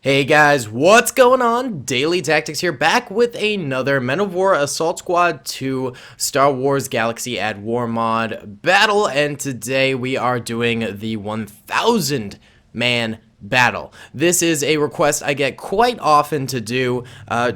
Hey guys, what's going on? Daily Tactics here, back with another Men of War Assault Squad 2 Star Wars Galaxy at War mod battle, and today we are doing the 1,000 man battle. This is a request I get quite often to do,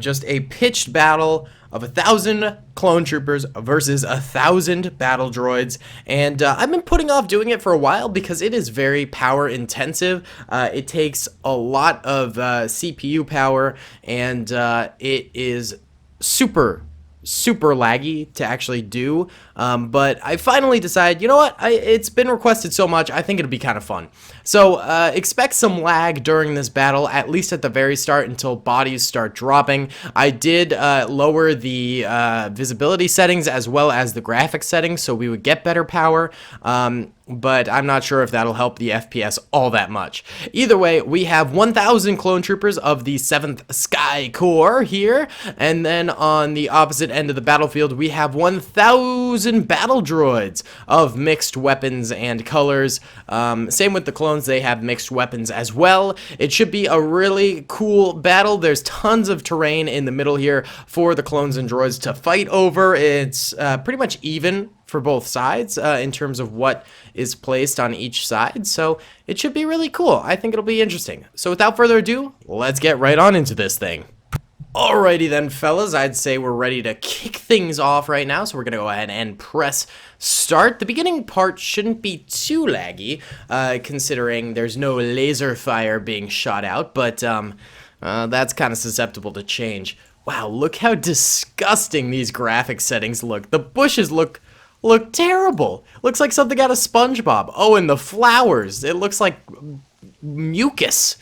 just a pitched battle of 1,000 clone troopers versus 1,000 battle droids, and I've been putting off doing it for a while because it is very power intensive. It takes a lot of CPU power, and it is super laggy to actually do, but I finally decided, you know what, it's been requested so much, I think it'll be kind of fun. So expect some lag during this battle, at least at the very start, until bodies start dropping. I did lower the visibility settings as well as the graphics settings so we would get better power, but I'm not sure if that'll help the FPS all that much. Either way, we have 1,000 clone troopers of the 7th Sky Corps here, and then on the opposite end of the battlefield, we have 1,000 battle droids of mixed weapons and colors. Same with the clones, they have mixed weapons as well. It should be a really cool battle. There's tons of terrain in the middle here for the clones and droids to fight over. It's pretty much even for both sides in terms of what is placed on each side, so it should be really cool. I think it'll be interesting. So without further ado, let's get right on into this thing. Alrighty then, fellas, I'd say we're ready to kick things off right now, so we're gonna go ahead and press start. The beginning part shouldn't be too laggy, considering there's no laser fire being shot out, but that's kind of susceptible to change. Wow, look how disgusting these graphic settings look. The bushes look terrible. Looks like something out of SpongeBob. Oh, and the flowers. It looks like mucus.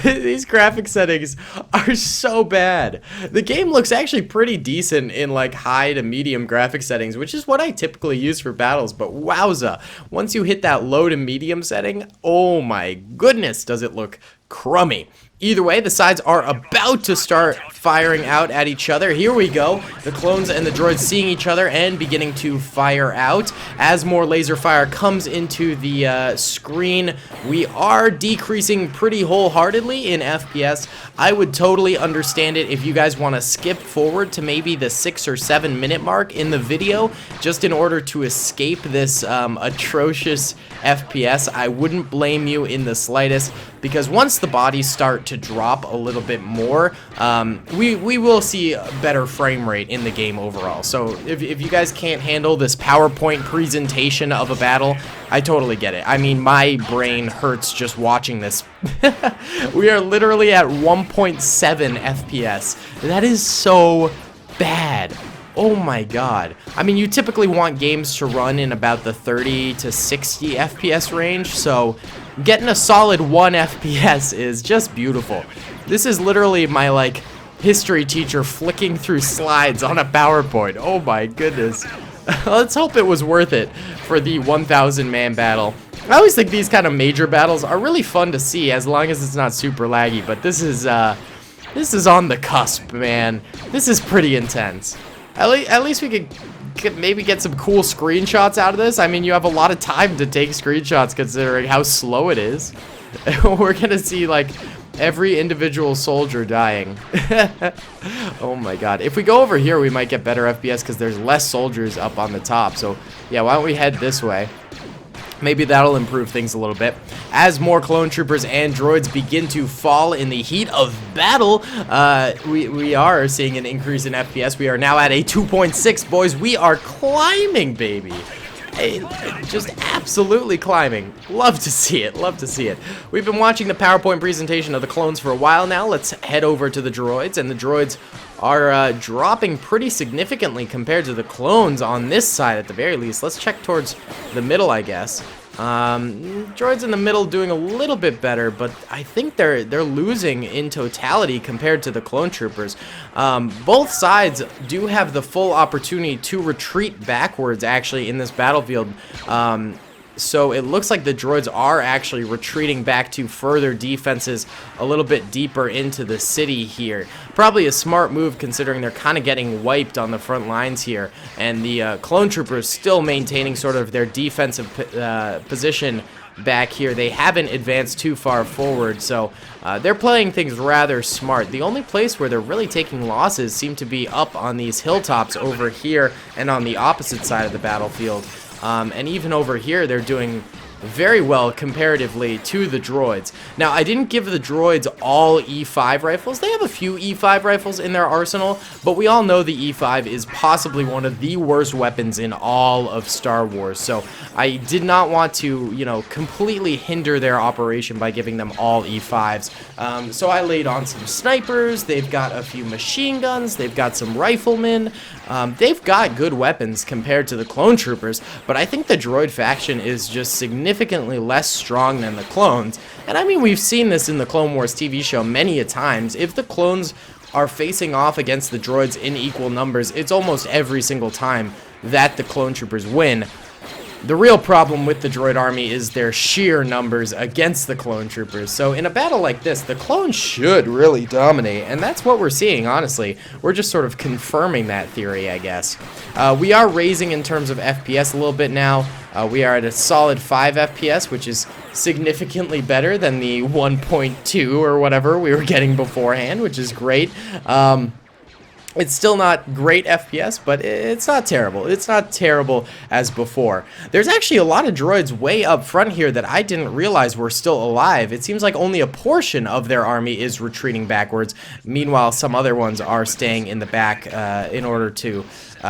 These graphic settings are so bad. The game looks actually pretty decent in like high to medium graphic settings, which is what I typically use for battles, but wowza. Once you hit that low to medium setting, oh my goodness, does it look crummy. Either way, the sides are about to start firing out at each other. Here we go. The clones and the droids seeing each other and beginning to fire out. As more laser fire comes into the screen, we are decreasing pretty wholeheartedly in FPS. I would totally understand it if you guys want to skip forward to maybe the 6 or 7 minute mark in the video, just in order to escape this atrocious FPS. I wouldn't blame you in the slightest, because once the bodies start to drop a little bit more, we will see a better frame rate in the game overall. So if you guys can't handle this PowerPoint presentation of a battle, I totally get it. I mean, my brain hurts just watching this. We are literally at 1.7 FPS. That is so bad. Oh my god. I mean, you typically want games to run in about the 30 to 60 FPS range, so getting a solid 1 FPS is just beautiful. This is literally my, like, history teacher flicking through slides on a PowerPoint. Oh my goodness. Let's hope it was worth it for the 1,000 man battle. I always think these kind of major battles are really fun to see as long as it's not super laggy, but this is on the cusp, man. This is pretty intense. At least we could maybe get some cool screenshots out of this. I mean, you have a lot of time to take screenshots considering how slow it is. We're gonna see like every individual soldier dying. Oh my god. If we go over here, we might get better FPS because there's less soldiers up on the top. So yeah, why don't we head this way? Maybe that'll improve things a little bit. As more clone troopers and droids begin to fall in the heat of battle, we are seeing an increase in FPS. We are now at a 2.6, boys. We are climbing, baby. Hey, just absolutely climbing. Love to see it. Love to see it. We've been watching the PowerPoint presentation of the clones for a while now. Let's head over to the droids, and the droids are dropping pretty significantly compared to the clones on this side at the very least. Let's check towards the middle, I guess. Droids in the middle doing a little bit better, but I think they're losing in totality compared to the clone troopers. Both sides do have the full opportunity to retreat backwards actually in this battlefield. So it looks like the droids are actually retreating back to further defenses a little bit deeper into the city here. Probably a smart move considering they're kind of getting wiped on the front lines here. And the clone troopers still maintaining sort of their defensive position back here. They haven't advanced too far forward, so they're playing things rather smart. The only place where they're really taking losses seem to be up on these hilltops over here and on the opposite side of the battlefield. And even over here, they're doing very well comparatively to the droids. Now, I didn't give the droids all E5 rifles. They have a few E5 rifles in their arsenal, but we all know the E5 is possibly one of the worst weapons in all of Star Wars. So I did not want to, you know, completely hinder their operation by giving them all E5s. So I laid on some snipers. They've got a few machine guns. They've got some riflemen. They've got good weapons compared to the clone troopers, but I think the droid faction is just significantly less strong than the clones. And I mean, we've seen this in the Clone Wars TV show many a times. If the clones are facing off against the droids in equal numbers, it's almost every single time that the clone troopers win. The real problem with the droid army is their sheer numbers against the clone troopers. So in a battle like this, the clones should really dominate, and that's what we're seeing, honestly. We're just sort of confirming that theory, I guess. We are raising in terms of FPS a little bit now. We are at a solid 5 FPS, which is significantly better than the 1.2 or whatever we were getting beforehand, which is great. It's still not great FPS, but it's not terrible. It's not terrible as before. There's actually a lot of droids way up front here that I didn't realize were still alive. It seems like only a portion of their army is retreating backwards. Meanwhile, some other ones are staying in the back in order to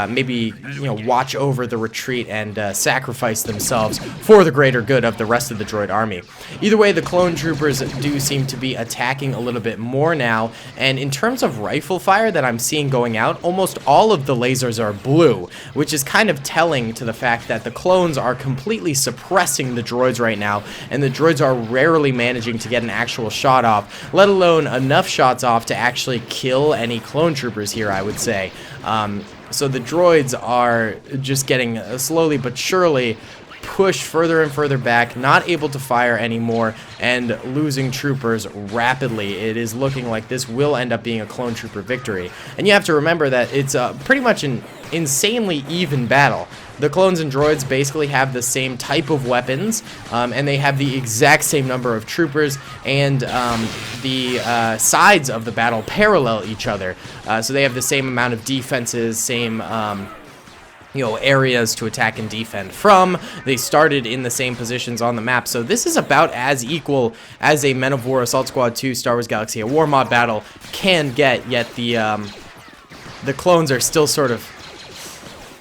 maybe, you know, watch over the retreat and sacrifice themselves for the greater good of the rest of the droid army. Either way, the clone troopers do seem to be attacking a little bit more now, and in terms of rifle fire that I'm seeing going out, almost all of the lasers are blue, which is kind of telling to the fact that the clones are completely suppressing the droids right now, and the droids are rarely managing to get an actual shot off, let alone enough shots off to actually kill any clone troopers here, I would say. So the droids are just getting slowly but surely pushed further and further back, not able to fire anymore, and losing troopers rapidly. It is looking like this will end up being a clone trooper victory. And you have to remember that it's pretty much an insanely even battle. The clones and droids basically have the same type of weapons, and they have the exact same number of troopers, and the sides of the battle parallel each other. So they have the same amount of defenses, same areas to attack and defend from. They started in the same positions on the map, so this is about as equal as a Men of War Assault Squad 2 Star Wars Galaxy at War mod battle can get, yet the clones are still sort of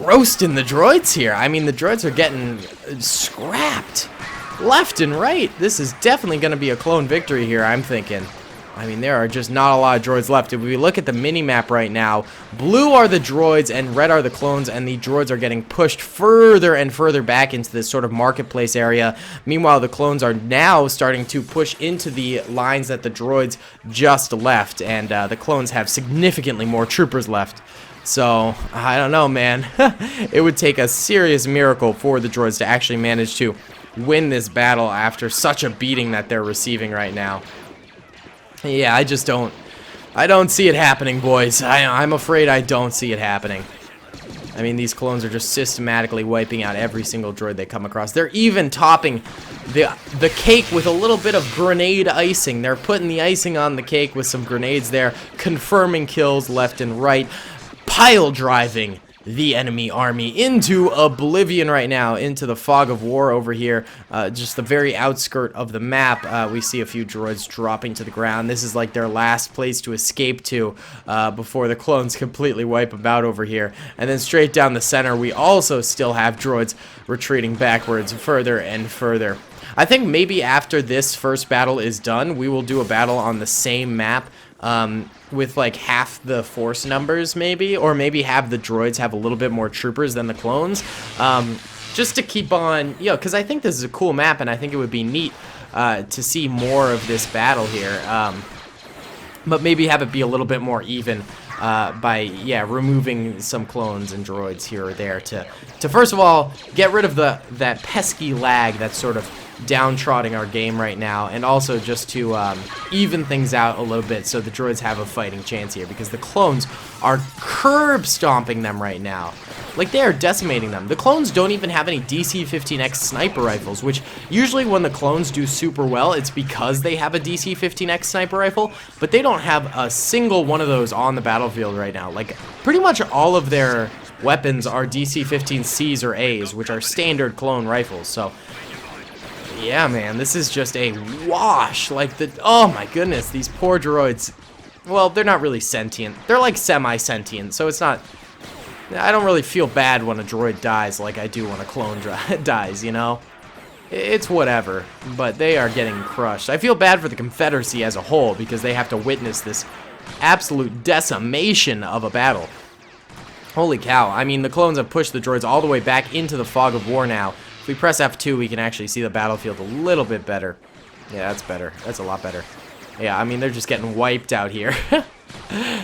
roasting the droids here. I mean, the droids are getting scrapped left and right. This is definitely going to be a clone victory here, I'm thinking. I mean, there are just not a lot of droids left. If we look at the mini-map right now, blue are the droids and red are the clones, and the droids are getting pushed further and further back into this sort of marketplace area. Meanwhile, the clones are now starting to push into the lines that the droids just left, and the clones have significantly more troopers left. So, I don't know, man. It would take a serious miracle for the droids to actually manage to win this battle after such a beating that they're receiving right now. Yeah, I don't see it happening, boys. I'm afraid I don't see it happening. I mean, these clones are just systematically wiping out every single droid they come across. They're even topping the cake with a little bit of grenade icing. They're putting the icing on the cake with some grenades there, confirming kills left and right, pile driving the enemy army into oblivion right now, into the fog of war over here, just the very outskirt of the map. We see a few droids dropping to the ground. This is like their last place to escape to before the clones completely wipe them out over here. And then straight down the center, we also still have droids retreating backwards further and further. I think maybe after this first battle is done, we will do a battle on the same map with like half the force numbers maybe, or maybe have the droids have a little bit more troopers than the clones, just to keep on, because I think this is a cool map, and I think it would be neat to see more of this battle here, but maybe have it be a little bit more even by removing some clones and droids here or there to first of all get rid of that pesky lag that's sort of downtrodden our game right now, and also just to even things out a little bit so the droids have a fighting chance here, because the clones are curb stomping them right now. Like, they are decimating them. The clones don't even have any DC-15X sniper rifles, which usually when the clones do super well, it's because they have a DC-15X sniper rifle, but they don't have a single one of those on the battlefield right now. Like, pretty much all of their weapons are DC-15Cs or As, which are standard clone rifles, so yeah, man, this is just a wash. Like, oh my goodness, these poor droids. Well, they're not really sentient. They're like semi-sentient, so it's not, I don't really feel bad when a droid dies like I do when a clone dies, you know? It's whatever, but they are getting crushed. I feel bad for the Confederacy as a whole because they have to witness this absolute decimation of a battle. Holy cow, I mean, the clones have pushed the droids all the way back into the fog of war now. If we press F2, we can actually see the battlefield a little bit better. Yeah, that's better. That's a lot better. Yeah, I mean, they're just getting wiped out here.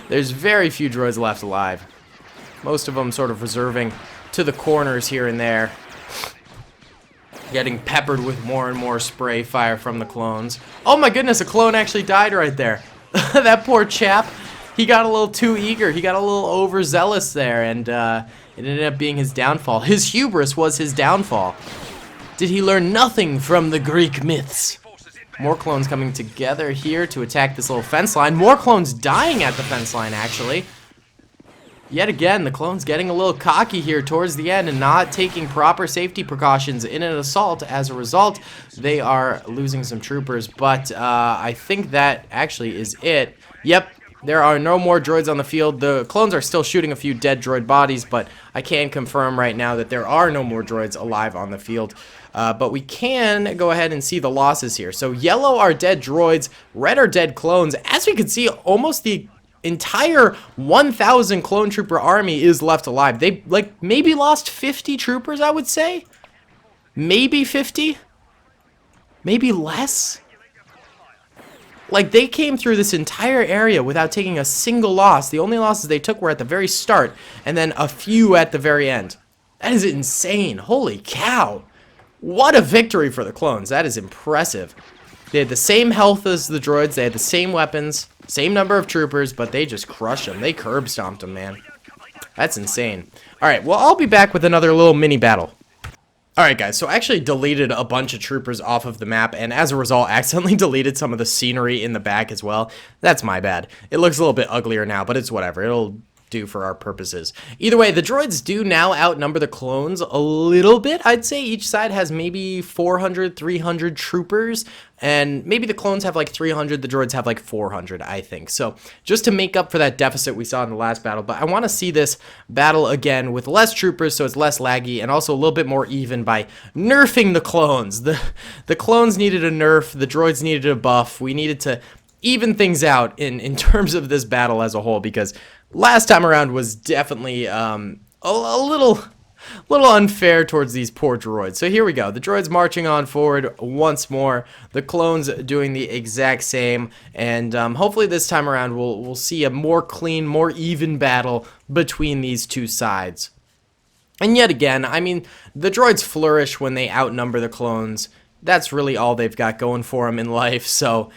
There's very few droids left alive. Most of them sort of reserving to the corners here and there. Getting peppered with more and more spray fire from the clones. Oh my goodness, a clone actually died right there. That poor chap. He got a little too eager. He got a little overzealous there, and it ended up being his downfall. His hubris was his downfall. Did he learn nothing from the Greek myths? More clones coming together here to attack this little fence line. More clones dying at the fence line, actually. Yet again, the clones getting a little cocky here towards the end and not taking proper safety precautions in an assault. As a result, they are losing some troopers, but I think that actually is it. Yep, there are no more droids on the field. The clones are still shooting a few dead droid bodies, but I can confirm right now that there are no more droids alive on the field. But we can go ahead and see the losses here. So yellow are dead droids, red are dead clones. As we can see, almost the entire 1,000 clone trooper army is left alive. They, like, maybe lost 50 troopers, I would say. Maybe 50? Maybe less? Like, they came through this entire area without taking a single loss. The only losses they took were at the very start, and then a few at the very end. That is insane. Holy cow. What a victory for the clones. That is impressive. They had the same health as the droids. They had the same weapons, same number of troopers, but they just crushed them. They curb stomped them, man. That's insane. All right, well, I'll be back with another little mini battle. Alright guys, so I actually deleted a bunch of troopers off of the map, and as a result, accidentally deleted some of the scenery in the back as well. That's my bad. It looks a little bit uglier now, but it's whatever. It'll do for our purposes. Either way, the droids do now outnumber the clones a little bit. I'd say each side has maybe 400, 300 troopers, and maybe the clones have like 300, the droids have like 400, I think. So just to make up for that deficit we saw in the last battle, but I want to see this battle again with less troopers so it's less laggy and also a little bit more even by nerfing the clones. The clones needed a nerf, the droids needed a buff. We needed to even things out in terms of this battle as a whole, because last time around was definitely a little unfair towards these poor droids. So here we go. The droids marching on forward once more. The clones doing the exact same. And hopefully this time around we'll see a more clean, more even battle between these two sides. And yet again, I mean, the droids flourish when they outnumber the clones. That's really all they've got going for them in life. So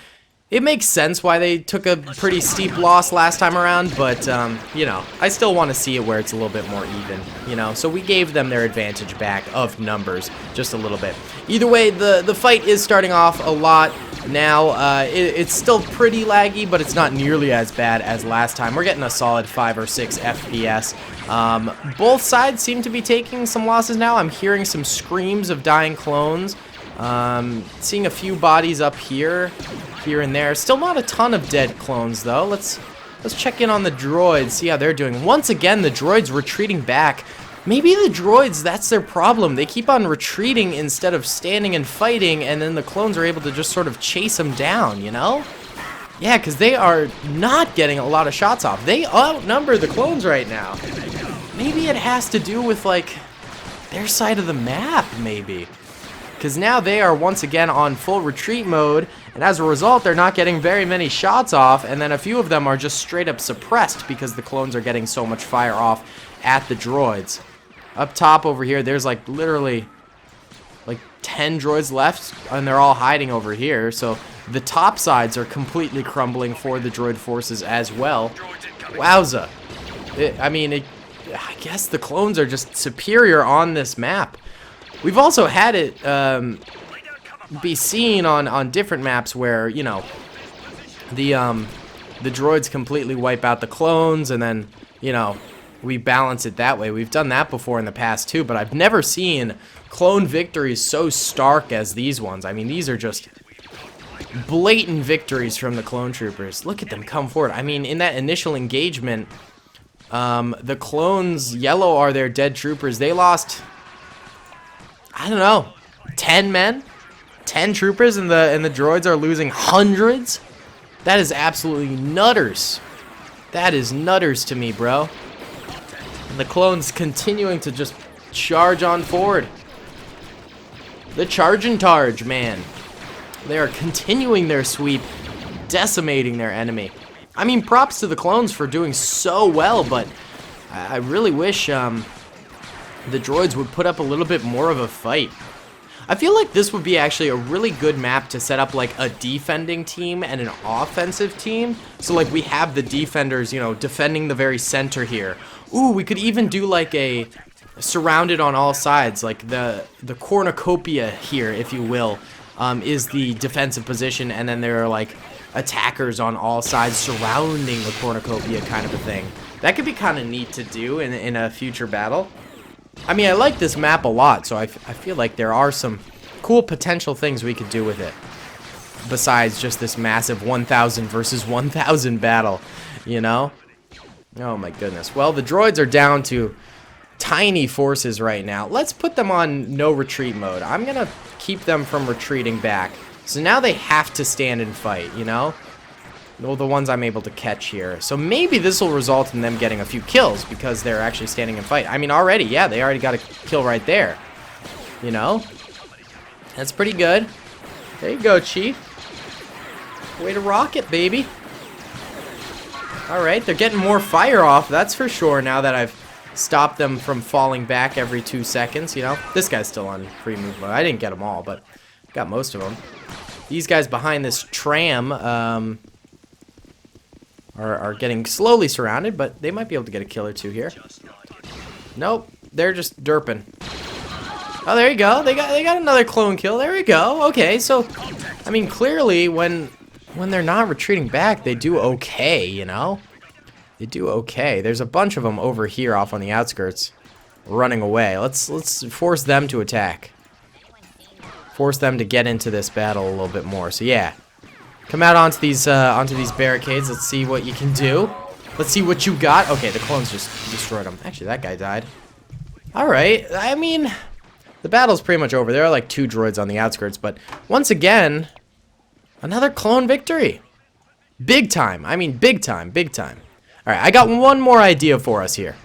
it makes sense why they took a pretty steep loss last time around, but, you know, I still want to see it where it's a little bit more even, you know? So we gave them their advantage back of numbers just a little bit. Either way, the fight is starting off a lot now. It's still pretty laggy, but it's not nearly as bad as last time. We're getting a solid 5 or 6 FPS. Both sides seem to be taking some losses now. I'm hearing some screams of dying clones. Seeing a few bodies up here and there. Still not a ton of dead clones though. Let's check in on the droids, see how they're doing. Once again, the droids retreating back. Maybe the droids, that's their problem. They keep on retreating instead of standing and fighting, and then the clones are able to just sort of chase them down, you know? Yeah, because they are not getting a lot of shots off. They outnumber the clones right now. Maybe it has to do with, like, their side of the map, maybe. Because now they are once again on full retreat mode, and as a result, they're not getting very many shots off, and then a few of them are just straight up suppressed because the clones are getting so much fire off at the droids. Up top over here, there's like literally like 10 droids left, and they're all hiding over here. So the top sides are completely crumbling for the droid forces as well. Wowza. I guess the clones are just superior on this map. We've also had it be seen on different maps where, you know, the droids completely wipe out the clones, and then, you know, we balance it that way. We've done that before in the past too, but I've never seen clone victories so stark as these ones. I mean, these are just blatant victories from the clone troopers. Look at them come forward. I mean, in that initial engagement, the clones, yellow are their dead troopers. They lost, I don't know, 10 men? 10 troopers, and the droids are losing hundreds? That is absolutely nutters. That is nutters to me, bro. And the clones continuing to just charge on forward. The charge and targe, man. They are continuing their sweep, decimating their enemy. I mean, props to the clones for doing so well, but I really wish the droids would put up a little bit more of a fight. I feel like this would be actually a really good map to set up like a defending team and an offensive team. So like we have the defenders, you know, defending the very center here. Ooh, we could even do like a surrounded on all sides, like the cornucopia here, if you will, is the defensive position, and then there are like attackers on all sides surrounding the cornucopia kind of a thing. That could be kind of neat to do in a future battle. I mean, I like this map a lot, so I feel like there are some cool potential things we could do with it. Besides just this massive 1,000 versus 1,000 battle, you know? Oh my goodness. Well, the droids are down to tiny forces right now. Let's put them on no retreat mode. I'm gonna keep them from retreating back. So now they have to stand and fight, you know? Well, the ones I'm able to catch here. So maybe this will result in them getting a few kills because they're actually standing and fight. I mean, already, yeah, they already got a kill right there. You know? That's pretty good. There you go, Chief. Way to rock it, baby. Alright, they're getting more fire off, that's for sure, now that I've stopped them from falling back every 2 seconds, you know? This guy's still on free move mode. I didn't get them all, but got most of them. These guys behind this tram, are getting slowly surrounded, but they might be able to get a kill or two here. Nope, they're just derping. Oh, there you go. They got another clone kill. There we go. Okay, so I mean, clearly when they're not retreating back, they do okay, you know? They do okay. There's a bunch of them over here off on the outskirts running away. Let's force them to attack. Force them to get into this battle a little bit more. So yeah. Come out onto these barricades. Let's see what you can do. Let's see what you got. Okay, the clones just destroyed them. Actually, that guy died. Alright, I mean, the battle's pretty much over. There are like 2 droids on the outskirts, but once again, another clone victory. Big time. I mean, big time, big time. Alright, I got one more idea for us here.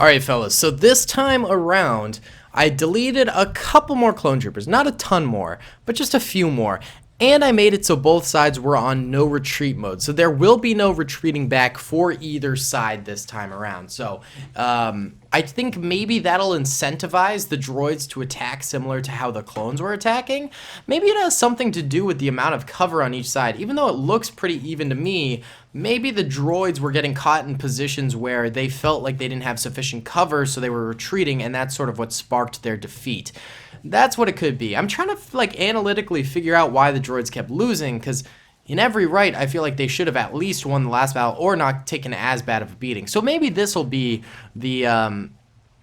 Alright, fellas, so this time around, I deleted a couple more clone troopers. Not a ton more, but just a few more. And I made it so both sides were on no retreat mode. So there will be no retreating back for either side this time around. So I think maybe that'll incentivize the droids to attack similar to how the clones were attacking. Maybe it has something to do with the amount of cover on each side. Even though it looks pretty even to me, maybe the droids were getting caught in positions where they felt like they didn't have sufficient cover, so they were retreating, and that's sort of what sparked their defeat. That's what it could be. I'm trying to like analytically figure out why the droids kept losing, because in every right, I feel like they should have at least won the last battle or not taken as bad of a beating. So maybe this will be the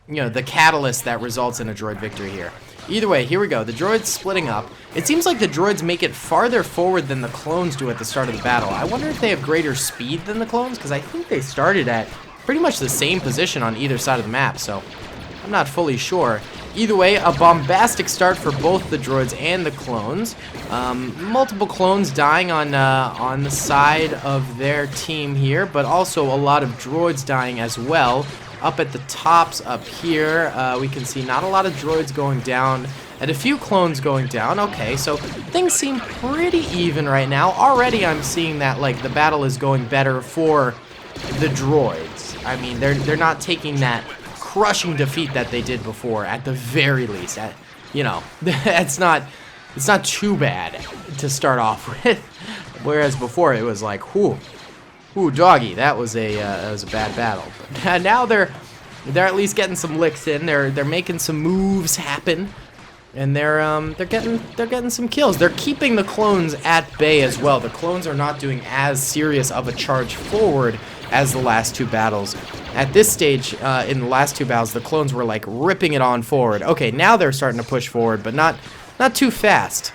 the catalyst that results in a droid victory here. Either way, here we go. The droids splitting up. It seems like the droids make it farther forward than the clones do at the start of the battle. I wonder if they have greater speed than the clones, because I think they started at pretty much the same position on either side of the map, so I'm not fully sure. Either way, a bombastic start for both the droids and the clones. Multiple clones dying on the side of their team here, but also a lot of droids dying as well. Up at the tops up here, we can see not a lot of droids going down and a few clones going down. Okay, so things seem pretty even right now. Already I'm seeing that like the battle is going better for the droids. I mean, they're not taking that crushing defeat that they did before, at the very least. you know, it's not too bad to start off with. Whereas before it was like, whoo, doggy, that was a bad battle. But now they're at least getting some licks in. They're making some moves happen, and they're getting some kills. They're keeping the clones at bay as well. The clones are not doing as serious of a charge forward as the last two battles. At this stage, in the last two battles, the clones were like ripping it on forward. Okay, now they're starting to push forward, but not too fast.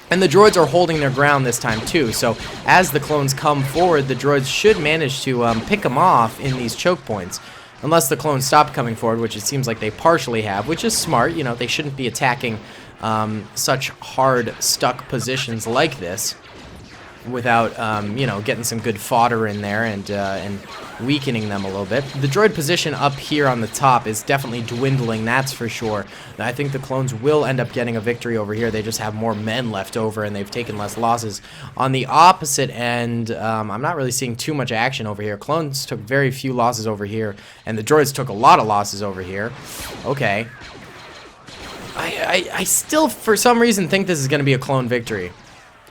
And the droids are holding their ground this time too, so as the clones come forward, the droids should manage to pick them off in these choke points. Unless the clones stop coming forward, which it seems like they partially have, which is smart. You know, they shouldn't be attacking such hard, stuck positions like this without, you know, getting some good fodder in there and weakening them a little bit. The droid position up here on the top is definitely dwindling, that's for sure. I think the clones will end up getting a victory over here. They just have more men left over, and they've taken less losses. On the opposite end, I'm not really seeing too much action over here. Clones took very few losses over here, and the droids took a lot of losses over here. Okay. I still, for some reason, think this is going to be a clone victory.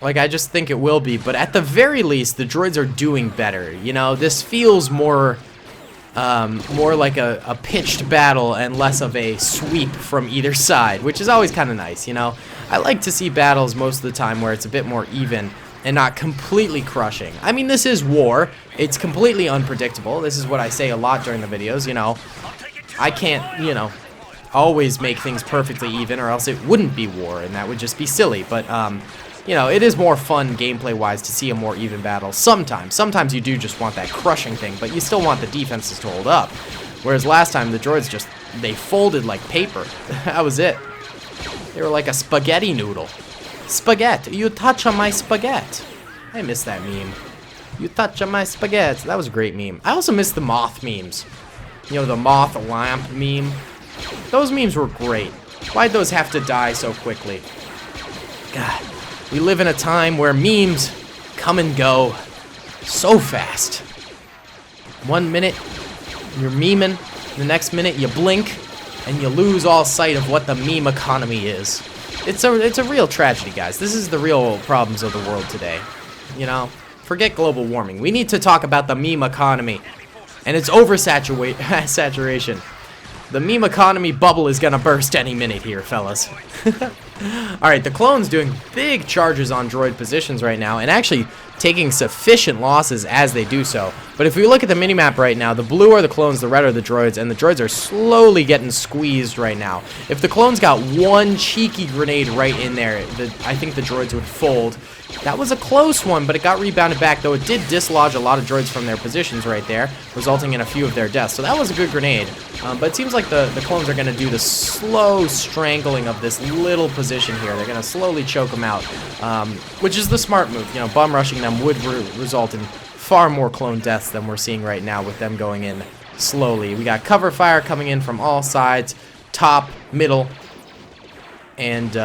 Like, I just think it will be, but at the very least, the droids are doing better. You know, this feels more like a pitched battle and less of a sweep from either side, which is always kind of nice, you know. I like to see battles most of the time where it's a bit more even and not completely crushing. I mean, this is war. It's completely unpredictable. This is what I say a lot during the videos, you know. I can't, you know, always make things perfectly even, or else it wouldn't be war, and that would just be silly, but, you know, it is more fun gameplay-wise to see a more even battle sometimes. Sometimes you do just want that crushing thing, but you still want the defenses to hold up. Whereas last time, the droids just, they folded like paper. That was it. They were like a spaghetti noodle. Spaghetti. You touch on my spaghetti. I miss that meme. You touch on my spaghetti. That was a great meme. I also miss the moth memes. You know, the moth lamp meme. Those memes were great. Why'd those have to die so quickly? God. We live in a time where memes come and go so fast. 1 minute, you're memeing. The next minute, you blink, and you lose all sight of what the meme economy is. It's a real tragedy, guys. This is the real problems of the world today. You know, forget global warming. We need to talk about the meme economy and its saturation. The meme economy bubble is gonna burst any minute here, fellas. Alright, the clones doing big charges on droid positions right now, and actually taking sufficient losses as they do so. But if we look at the minimap right now, the blue are the clones, the red are the droids, and the droids are slowly getting squeezed right now. If the clones got one cheeky grenade right in there, I think the droids would fold. That was a close one, but it got rebounded back, though it did dislodge a lot of droids from their positions right there, resulting in a few of their deaths. So that was a good grenade. But it seems like the clones are going to do the slow strangling of this little position here. They're going to slowly choke them out, which is the smart move. You know, bum rushing them would result in far more clone deaths than we're seeing right now with them going in slowly. We got cover fire coming in from all sides, top, middle, and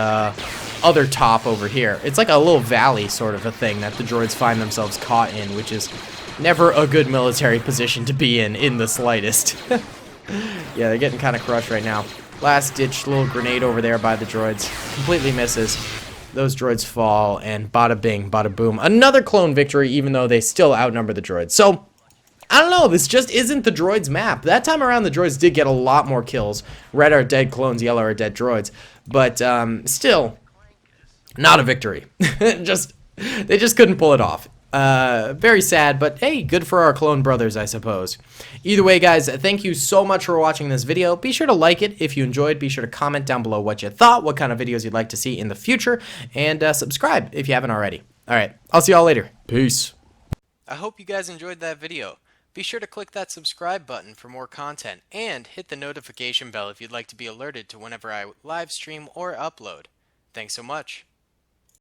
other top over here. It's like a little valley sort of a thing that the droids find themselves caught in, which is never a good military position to be in the slightest. Yeah, they're getting kind of crushed right now. Last ditch little grenade over there by the droids. Completely misses. Those droids fall, and bada bing, bada boom. Another clone victory, even though they still outnumber the droids. So, I don't know, this just isn't the droids map. That time around, the droids did get a lot more kills. Red are dead clones, yellow are dead droids. But, still, not a victory. They just couldn't pull it off. Very sad, but hey, good for our clone brothers, I suppose. Either way, guys, thank you so much for watching this video. Be sure to like it if you enjoyed. Be sure to comment down below what you thought, what kind of videos you'd like to see in the future, and subscribe if you haven't already. All right, I'll see y'all later. Peace. I hope you guys enjoyed that video. Be sure to click that subscribe button for more content, and hit the notification bell if you'd like to be alerted to whenever I live stream or upload. Thanks so much.